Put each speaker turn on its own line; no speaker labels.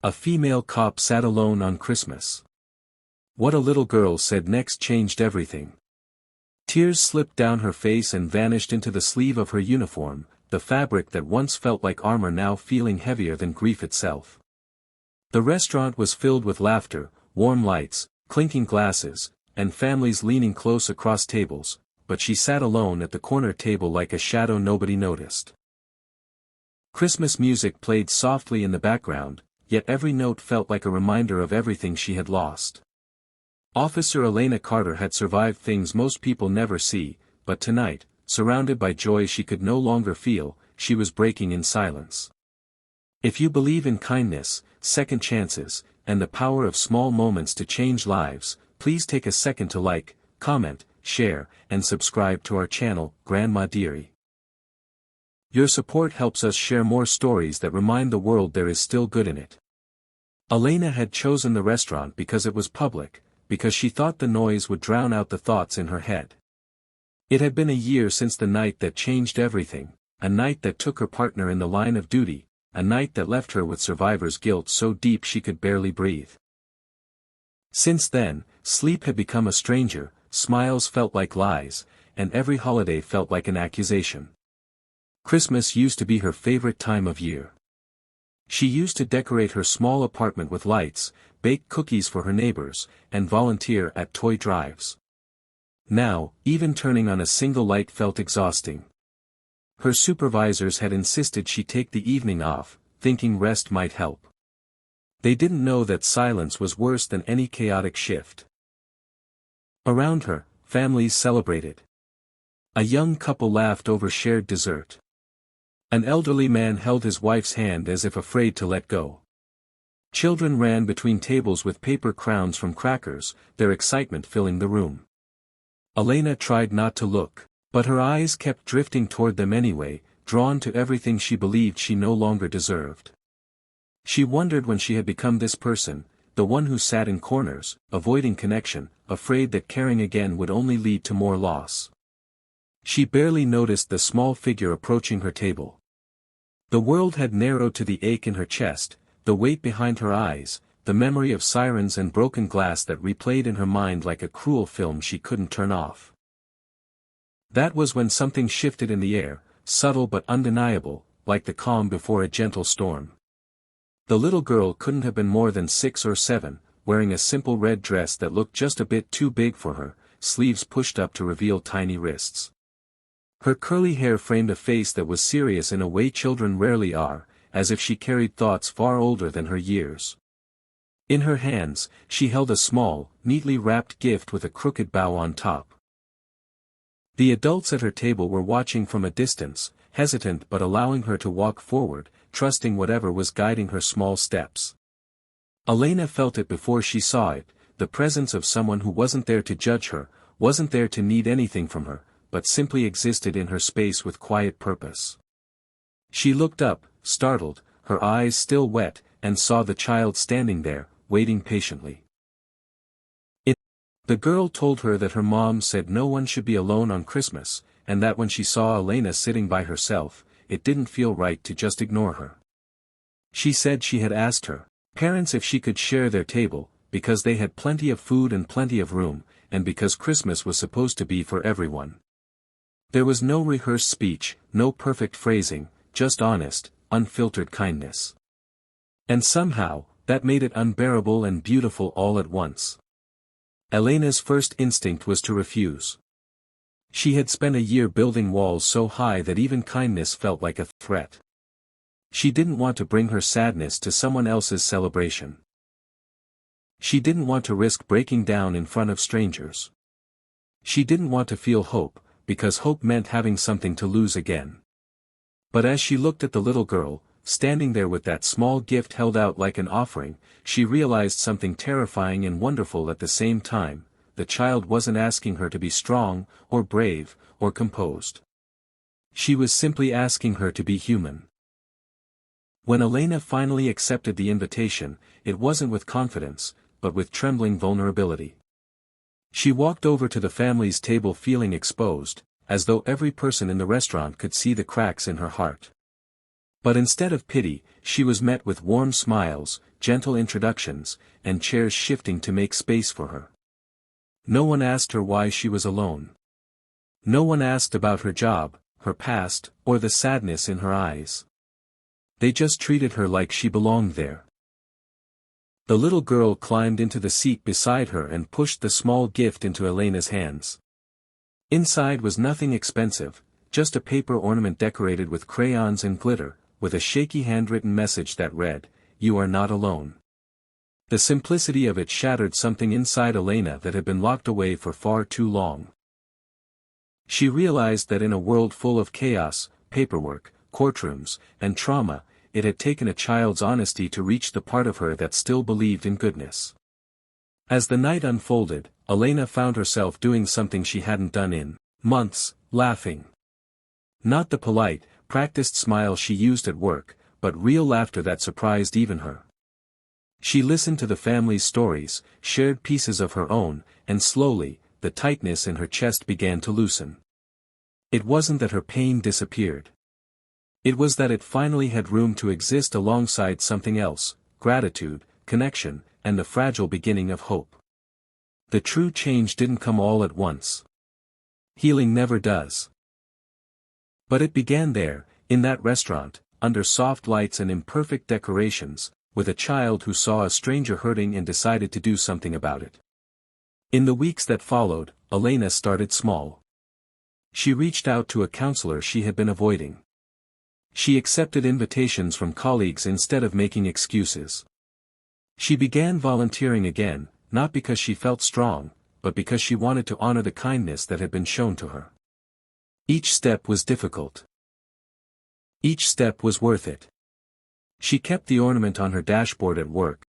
A female cop sat alone on Christmas. What a little girl said next changed everything. Tears slipped down her face and vanished into the sleeve of her uniform, the fabric that once felt like armor now feeling heavier than grief itself. The restaurant was filled with laughter, warm lights, clinking glasses, and families leaning close across tables, but she sat alone at the corner table like a shadow nobody noticed. Christmas music played softly in the background, yet every note felt like a reminder of everything she had lost. Officer Elena Carter had survived things most people never see, but tonight, surrounded by joy she could no longer feel, she was breaking in silence. If you believe in kindness, second chances, and the power of small moments to change lives, please take a second to like, comment, share, and subscribe to our channel, GrandmaDíery. Your support helps us share more stories that remind the world there is still good in it. Elena had chosen the restaurant because it was public, because she thought the noise would drown out the thoughts in her head. It had been a year since the night that changed everything, a night that took her partner in the line of duty, a night that left her with survivor's guilt so deep she could barely breathe. Since then, sleep had become a stranger, smiles felt like lies, and every holiday felt like an accusation. Christmas used to be her favorite time of year. She used to decorate her small apartment with lights, bake cookies for her neighbors, and volunteer at toy drives. Now, even turning on a single light felt exhausting. Her supervisors had insisted she take the evening off, thinking rest might help. They didn't know that silence was worse than any chaotic shift. Around her, families celebrated. A young couple laughed over shared dessert. An elderly man held his wife's hand as if afraid to let go. Children ran between tables with paper crowns from crackers, their excitement filling the room. Elena tried not to look, but her eyes kept drifting toward them anyway, drawn to everything she believed she no longer deserved. She wondered when she had become this person, the one who sat in corners, avoiding connection, afraid that caring again would only lead to more loss. She barely noticed the small figure approaching her table. The world had narrowed to the ache in her chest, the weight behind her eyes, the memory of sirens and broken glass that replayed in her mind like a cruel film she couldn't turn off. That was when something shifted in the air, subtle but undeniable, like the calm before a gentle storm. The little girl couldn't have been more than 6 or 7, wearing a simple red dress that looked just a bit too big for her, sleeves pushed up to reveal tiny wrists. Her curly hair framed a face that was serious in a way children rarely are, as if she carried thoughts far older than her years. In her hands, she held a small, neatly wrapped gift with a crooked bow on top. The adults at her table were watching from a distance, hesitant but allowing her to walk forward, trusting whatever was guiding her small steps. Elena felt it before she saw it, the presence of someone who wasn't there to judge her, wasn't there to need anything from her, but simply existed in her space with quiet purpose. She looked up, startled, her eyes still wet, and saw the child standing there, waiting patiently. The girl told her that her mom said no one should be alone on Christmas, and that when she saw Elena sitting by herself, it didn't feel right to just ignore her. She said she had asked her parents if she could share their table, because they had plenty of food and plenty of room, and because Christmas was supposed to be for everyone. There was no rehearsed speech, no perfect phrasing, just honest, unfiltered kindness. And somehow, that made it unbearable and beautiful all at once. Elena's first instinct was to refuse. She had spent a year building walls so high that even kindness felt like a threat. She didn't want to bring her sadness to someone else's celebration. She didn't want to risk breaking down in front of strangers. She didn't want to feel hope, because hope meant having something to lose again. But as she looked at the little girl, standing there with that small gift held out like an offering, she realized something terrifying and wonderful at the same time. The child wasn't asking her to be strong, or brave, or composed. She was simply asking her to be human. When Elena finally accepted the invitation, it wasn't with confidence, but with trembling vulnerability. She walked over to the family's table feeling exposed, as though every person in the restaurant could see the cracks in her heart. But instead of pity, she was met with warm smiles, gentle introductions, and chairs shifting to make space for her. No one asked her why she was alone. No one asked about her job, her past, or the sadness in her eyes. They just treated her like she belonged there. The little girl climbed into the seat beside her and pushed the small gift into Elena's hands. Inside was nothing expensive, just a paper ornament decorated with crayons and glitter, with a shaky handwritten message that read, "You are not alone." The simplicity of it shattered something inside Elena that had been locked away for far too long. She realized that in a world full of chaos, paperwork, courtrooms, and trauma, it had taken a child's honesty to reach the part of her that still believed in goodness. As the night unfolded, Elena found herself doing something she hadn't done in months, laughing. Not the polite, practiced smile she used at work, but real laughter that surprised even her. She listened to the family's stories, shared pieces of her own, and slowly, the tightness in her chest began to loosen. It wasn't that her pain disappeared. It was that it finally had room to exist alongside something else, gratitude, connection, and the fragile beginning of hope. The true change didn't come all at once. Healing never does. But it began there, in that restaurant, under soft lights and imperfect decorations, with a child who saw a stranger hurting and decided to do something about it. In the weeks that followed, Elena started small. She reached out to a counselor she had been avoiding. She accepted invitations from colleagues instead of making excuses. She began volunteering again, not because she felt strong, but because she wanted to honor the kindness that had been shown to her. Each step was difficult. Each step was worth it. She kept the ornament on her dashboard at work,